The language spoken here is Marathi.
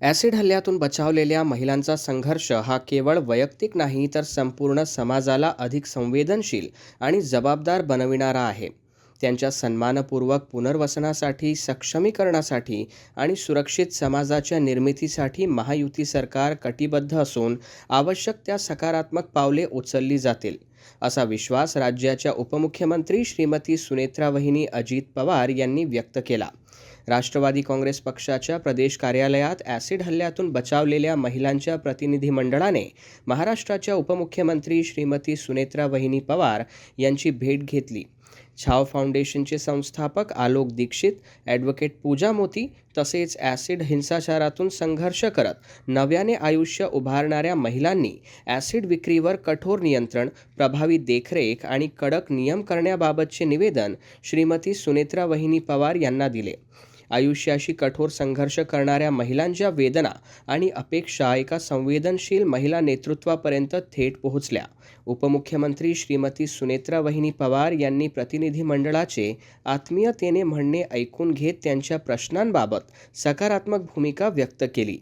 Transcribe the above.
ॲसिड हल्ल्यातून बचावलेल्या महिलांचा संघर्ष हा केवळ वैयक्तिक नाही तर संपूर्ण समाजाला अधिक संवेदनशील आणि जबाबदार बनविणारा आहे. त्यांच्या सन्मानपूर्वक पुनर्वसनासाठी, सक्षमीकरणासाठी आणि सुरक्षित समाजाच्या निर्मितीसाठी महायुती सरकार कटिबद्ध असून आवश्यक त्या सकारात्मक पावले उचलली जातील, असा विश्वास राज्याच्या उपमुख्यमंत्री श्रीमती सुनेत्रा वहिनी अजित पवार यांनी व्यक्त केला. राष्ट्रवादी काँग्रेस पक्षाच्या प्रदेश कार्यालयात ॲसिड हल्ल्यातून बचावलेल्या महिलांच्या प्रतिनिधी मंडळाने महाराष्ट्राच्या उपमुख्यमंत्री श्रीमती सुनेत्रा वहिनी पवार यांची भेट घेतली. छाव फाउंडेशनचे संस्थापक आलोक दीक्षित, ॲडव्होकेट पूजा मोती तसेच ॲसिड हिंसाचारातून संघर्ष करत नव्याने आयुष्य उभारणाऱ्या महिलांनी ॲसिड विक्रीवर कठोर नियंत्रण, प्रभावी देखरेख आणि कडक नियम करण्याबाबतचे निवेदन श्रीमती सुनेत्रा वहिनी पवार यांना दिले. आयुष्याशी कठोर संघर्ष करणाऱ्या महिलांच्या वेदना आणि अपेक्षा एका संवेदनशील महिला नेतृत्वापर्यंत थेट पोहोचल्या. उपमुख्यमंत्री श्रीमती सुनेत्रा वहिनी पवार यांनी प्रतिनिधी मंडळाचे आत्मीयतेने म्हणणे ऐकून घेत त्यांच्या प्रश्नांबाबत सकारात्मक भूमिका व्यक्त केली.